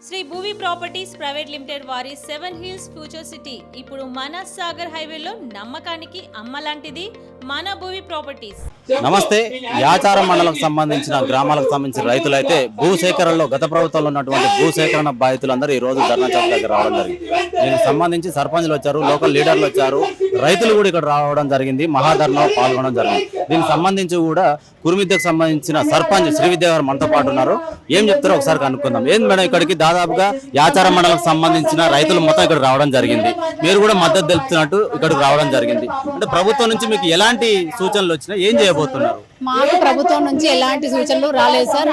Shri Bhuvi Properties Private Limited వారి 7 hills future city ఇప్పుడు మన సాగర్ హైవేలో నమ్మకానికి అమ్మలాంటిది మన భూవి ప్రాపర్టీస్. నమస్తే. యాచారం మండలం సంబంధించిన గ్రామాలకు సంబంధించిన రైతులైతే భూసేకరణలో గత ప్రభుత్వంలో ఉన్నటువంటి భూసేకరణ బాధితులందరూ ఈ రోజు ధర్నా చౌక్ దగ్గర రావడం జరిగింది. దీనికి సంబంధించి సర్పంచ్లు వచ్చారు, లోకల్ లీడర్లు వచ్చారు, రైతులు కూడా ఇక్కడ రావడం జరిగింది, మహాధర్నాలో పాల్గొనడం జరిగింది. దీనికి సంబంధించి కూడా కురుమిద్దకు సంబంధించిన సర్పంచ్ శ్రీవిద్య గారు మనతో పాటు ఉన్నారు. ఏం చెప్తారో ఒకసారి కనుక్కుందాం. ఏంది మేడం, ఇక్కడికి దాదాపుగా యాచారం మండలం సంబంధించిన రైతులు మొత్తం ఇక్కడ రావడం జరిగింది, మీరు కూడా మద్దతు తెలుపుతున్నట్టు ఇక్కడికి రావడం జరిగింది. అంటే ప్రభుత్వం నుంచి మీకు ఎలాంటి సూచనలు వచ్చినా ఏం చేయబోతున్నారు? మాకు ప్రభుత్వం నుంచి ఎలాంటి సూచనలు రాలేదు సార్.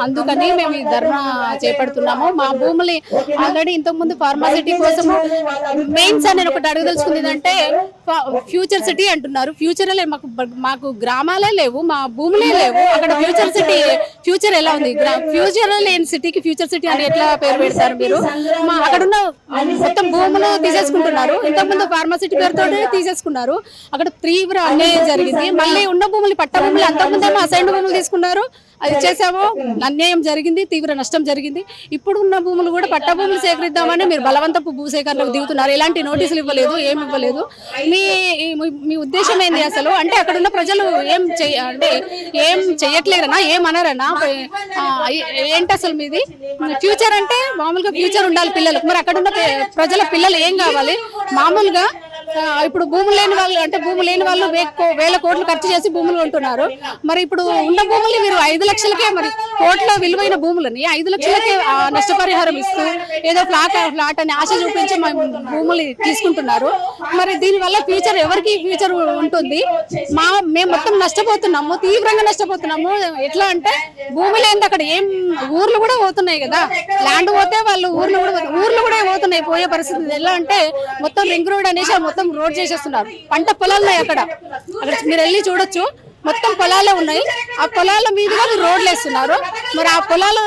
అందుకని మేము ఈ ధర్నా చేపడుతున్నాము. మా భూములు ఆల్రెడీ ఇంతకుముందు ఫార్మాసిటీ కోసము మెయిన్ సార్ నేను ఒకటి అడగదలుచుకుంది అంటే ఫ్యూచర్ సిటీ అంటున్నారు. ఫ్యూచర్ మాకు గ్రామాలే లేవు, మా భూములే లేవు. అక్కడ ఫ్యూచర్ సిటీ ఫ్యూచర్ ఎలా ఉంది? ఫ్యూచర్ లేని సిటీకి ఫ్యూచర్ సిటీ అని ఎట్లా పేరు పెడతారు మీరు? అక్కడున్న మొత్తం భూములు తీసేసుకుంటున్నారు. ఇంతకుముందు ఫార్మాసిటీ పేరుతో తీసేసుకున్నారు. అక్కడ తీవ్ర అన్యాయం జరిగింది. మళ్ళీ ఉన్న భూములు పట్ట భూములు అంతకుముందేమో అసైన్డ్ భూములు తీసుకున్నారు, అది చేసామో అన్యాయం జరిగింది, తీవ్ర నష్టం జరిగింది. ఇప్పుడు ఉన్న భూములు కూడా పట్ట భూములు సేకరిద్దామని మీరు బలవంతపు భూసేకరణకు దిగుతున్నారు. ఎలాంటి నోటీసులు ఇవ్వలేదు, ఏమి ఇవ్వలేదు. మీ ఉద్దేశం ఏంది అసలు? అంటే అక్కడ ఉన్న ప్రజలు ఏం చెయ్యట్లేదనా, ఏమన్నారనా, ఏంటి అసలు మీది? ఫ్యూచర్ అంటే మామూలుగా ఫ్యూచర్ ఉండాలి పిల్లలకు. మరి అక్కడ ఉన్న ప్రజల పిల్లలు ఏం కావాలి? మామూలుగా ఇప్పుడు భూములు లేని వాళ్ళు అంటే భూములు లేని వాళ్ళు వేల కోట్లు ఖర్చు చేసి భూములు కొంటున్నారు. మరి ఇప్పుడు ఉన్న భూములు మీరు 5 లక్షలకే, మరి కోట్ల విలువైన భూములని 5 లక్షలకే నష్టపరిహారం ఇస్తూ ఏదో ఫ్లాట్ అని ఆశ చూపించి భూములు తీసుకుంటున్నారు. మరి దీనివల్ల ఫ్యూచర్ ఎవరికి ఫ్యూచర్ ఉంటుంది? మేము మొత్తం నష్టపోతున్నాము, తీవ్రంగా నష్టపోతున్నాము. ఎట్లా అంటే భూమి లేని అక్కడ ఏం ఊర్లు కూడా పోతున్నాయి కదా, ల్యాండ్ పోతే వాళ్ళు ఊర్లు కూడా పోతున్నాయి, పోయే పరిస్థితి. ఎలా అంటే మొత్తం రింగ్ రోడ్ అనేసి మొత్తం రోడ్ చేసేస్తున్నారు. పంట పొలాలు ఉన్నాయి అక్కడ మీరు వెళ్ళి చూడొచ్చు, మొత్తం పొలాలే ఉన్నాయి. ఆ పొలాల మీదుగా రోడ్లు వేస్తున్నారు. మరి ఆ పొలాలు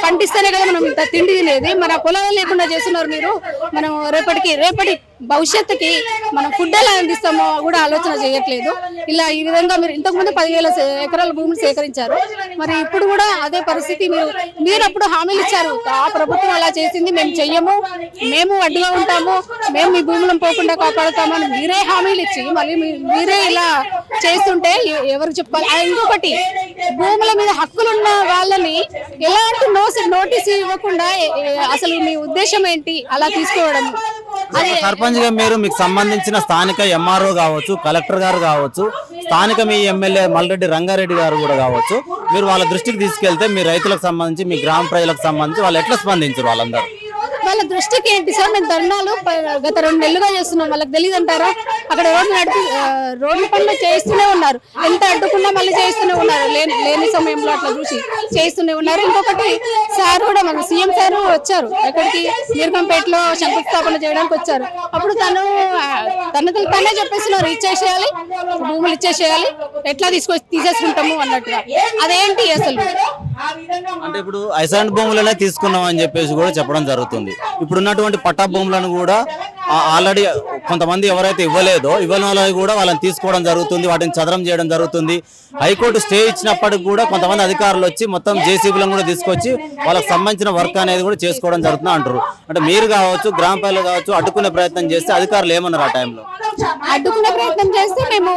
పండిస్తేనే కదా మనం ఇంత తిండి తినేది. మరి ఆ పొలాలు లేకుండా చేస్తున్నారు మీరు. మనం రేపటి భవిష్యత్తుకి మనం ఫుడ్ ఎలా అందిస్తామో కూడా ఆలోచన చేయట్లేదు. ఇలా ఈ విధంగా మీరు ఇంతకుముందు 10,000 ఎకరాల భూమిని సేకరించారు. మరి ఇప్పుడు కూడా అదే పరిస్థితి. మీరు అప్పుడు హామీలు ఇచ్చారు, ఆ ప్రభుత్వం అలా చేసింది, మేము చెయ్యము, మేము అడ్డుగా ఉంటాము, మేము మీ భూములను పోకుండా కాపాడుతాము అని మీరే హామీలు ఇచ్చి మళ్ళీ మీరే ఇలా చేస్తుంటే ఎవరు చెప్పాలి? ఇంకొకటి, భూముల మీద హక్కులున్న వాళ్ళని ఎలాంటి నోటీస్ ఇవ్వకుండా అసలు మీ ఉద్దేశం ఏంటి అలా తీసుకోవడం? సర్పంచ్ గా మీరు మీకు సంబంధించిన స్థానిక ఎంఆర్ఓ కావచ్చు, కలెక్టర్ గారు కావచ్చు, స్థానిక మీ ఎమ్మెల్యే మల్రెడ్డి రంగారెడ్డి గారు కూడా కావచ్చు, మీరు వాళ్ళ దృష్టికి తీసుకెళ్తే మీ రైతులకు సంబంధించి మీ గ్రామ ప్రజలకు సంబంధించి వాళ్ళు ఎట్లా స్పందించారు? వాళ్ళ దృష్టికి ఏంటి సార్? మేము ధర్నాలు గత 2 నెలలుగా చేస్తున్నాం. వాళ్ళకి తెలియదు అంటారా? అక్కడ రోడ్ల పనులు చేస్తూనే ఉన్నారు. ఎంత అడ్డుకున్నా మళ్ళీ చేస్తూనే ఉన్నారు. లేని సమయంలో అట్లా చూసి చేస్తూనే ఉన్నారు. ఇంకొకటి, సార్ కూడా మన సీఎం సార్ వచ్చారు, ఎక్కడికి నిర్గంపేటలో శంకుస్థాపన చేయడానికి వచ్చారు. అప్పుడు తనే చెప్పేస్తున్నారు, ఇచ్చేసేయాలి, భూములు ఇచ్చేసేయాలి, ఎట్లా తీసేసుకుంటాము అన్నట్టుగా. అదేంటి అసలు? అంటే ఇప్పుడు అసైన్డ్ భూములనే తీసుకున్నాం అని చెప్పేసి కూడా చెప్పడం జరుగుతుంది. ఇప్పుడు ఉన్నటువంటి పట్టా భూములను కూడా ఆల్రెడీ కొంతమంది ఎవరైతే ఇవ్వని వాళ్ళని కూడా వాళ్ళని తీసుకోవడం జరుగుతుంది, వాటిని చదరం చేయడం జరుగుతుంది. హైకోర్టు స్టే ఇచ్చినప్పటికి కూడా కొంతమంది అధికారులు వచ్చి మొత్తం జేసీబీలను కూడా తీసుకొచ్చి వాళ్ళకి సంబంధించిన వర్క్ అనేది కూడా చేసుకోవడం జరుగుతుంది అంటారు. అంటే మీరు కావచ్చు, గ్రామ ప్రజలు కావచ్చు, అడ్డుకునే ప్రయత్నం చేస్తే అధికారులు ఏమన్నారు? ఆ టైంలో అడ్డుకునే ప్రయత్నం చేస్తే మేము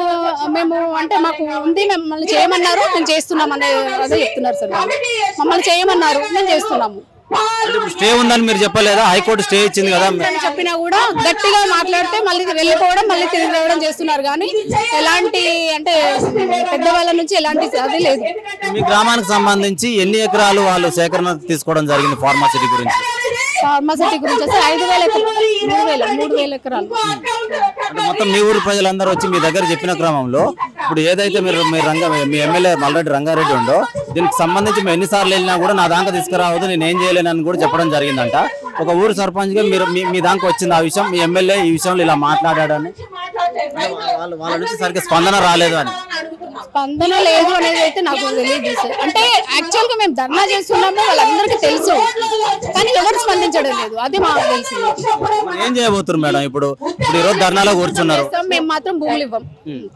అంటే మాకు ఉంది, మమ్మల్ని చేయమన్నారు, మేము చేస్తున్నాం అనే అదే చెప్తున్నారు సార్. మమ్మల్ని చేయమన్నారు, మేము చేస్తున్నాము. స్టే ఉందని మీరు చెప్పలేదా? హైకోర్టు స్టే ఇచ్చింది కదా చెప్పినా కూడా గట్టిగా మాట్లాడితే మళ్ళీ వెళ్ళిపోవడం, మళ్ళీ తిరిగి రావడం చేస్తున్నారు. కానీ ఎలాంటి అంటే పెద్దవాళ్ళ నుంచి ఎలాంటి అది లేదు. మీ గ్రామానికి సంబంధించి ఎన్ని ఎకరాలు వాళ్ళు సేకరణ తీసుకోవడం జరిగింది ఫార్మాసిటీ గురించి? ఫార్మాసిటీ గురించి 3,000 ఎకరాలు. అంటే మొత్తం మీ ఊరు ప్రజలందరూ వచ్చి మీ దగ్గర చెప్పిన క్రమంలో ఇప్పుడు ఏదైతే మీ ఎమ్మెల్యే మల్రెడ్డి రంగారెడ్డి ఉండో దీనికి సంబంధించి మేము ఎన్నిసార్లు వెళ్ళినా కూడా నా దాకా తీసుకురావద్దు, నేను ఏం చేయలేనని కూడా చెప్పడం జరిగిందంట. ఒక ఊరు సర్పంచ్గా మీరు మీ దాకా వచ్చింది ఆ విషయం, మీ ఎమ్మెల్యే ఈ విషయంలో ఇలా మాట్లాడాడని, వాళ్ళ నుంచి సరిగ్గా స్పందన రాలేదు అని. స్పందన లేదు అనేది అయితే నాకు తెలియదు సార్. అంటే యాక్చువల్ గా మేము ధర్నా చేస్తున్నాము వాళ్ళందరికీ తెలుసు, కానీ ఎవరు స్పందించడం లేదు, అది మాకు తెలిసింది. మరి ఏం చేయబోతున్నారు మేడం? ఇప్పుడు ఈ రోజు ధర్నాలో కూర్చున్నారు. మేము మాత్రం భూములు ఇవ్వం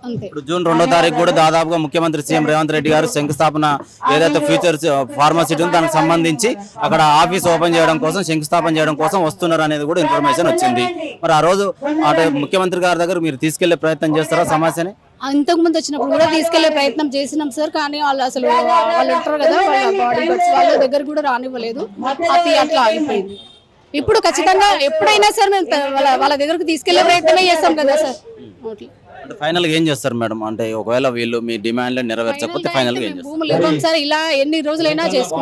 అంతే. ఇప్పుడు జూన్ 2వ తారీఖు కూడా దాదాపుగా ముఖ్యమంత్రి సీఎం రేవంత్ రెడ్డి గారు శంకుస్థాపన ఏదైతే ఫ్యూచర్స్ ఫార్మసిటీ ఉందో దానికి సంబంధించి అక్కడ ఆఫీస్ ఓపెన్ చేయడం కోసం, శంకుస్థాపన చేయడం కోసం వస్తున్నారు అనేది కూడా ఇన్ఫర్మేషన్ వచ్చింది. మరి ఆ రోజు అటు ముఖ్యమంత్రి గారి దగ్గర మీరు తీసుకెళ్లే ప్రయత్నం చేస్తారా సమస్యని? ఇంతకు ముందు వచ్చినప్పుడు కూడా తీసుకెళ్లే ప్రయత్నం చేసినాం సార్, కానీ వాళ్ళు అసలు వాళ్ళు ఉంటారు కదా వాళ్ళ బాడీ గార్డ్స్, వాళ్ళ దగ్గర కూడా రానివ్వలేదు, అది అట్లా ఆగిపోయింది. ఇప్పుడు ఖచ్చితంగా ఎప్పుడైనా సార్ మేము వాళ్ళ దగ్గరకు తీసుకెళ్లే ప్రయత్నమే చేస్తాం కదా సార్. అంటే ఫైనల్ గా ఏం చేస్తారు మేడం? అంటే ఒకవేళ వీళ్ళు మీ డిమాండ్లు నెరవేర్చకపోతే ఫైనల్ గా ఏం చేస్తారు? భూములు ఇవ్వం సార్, ఇలా ఎన్ని రోజులైనా చేసుకుంటాం.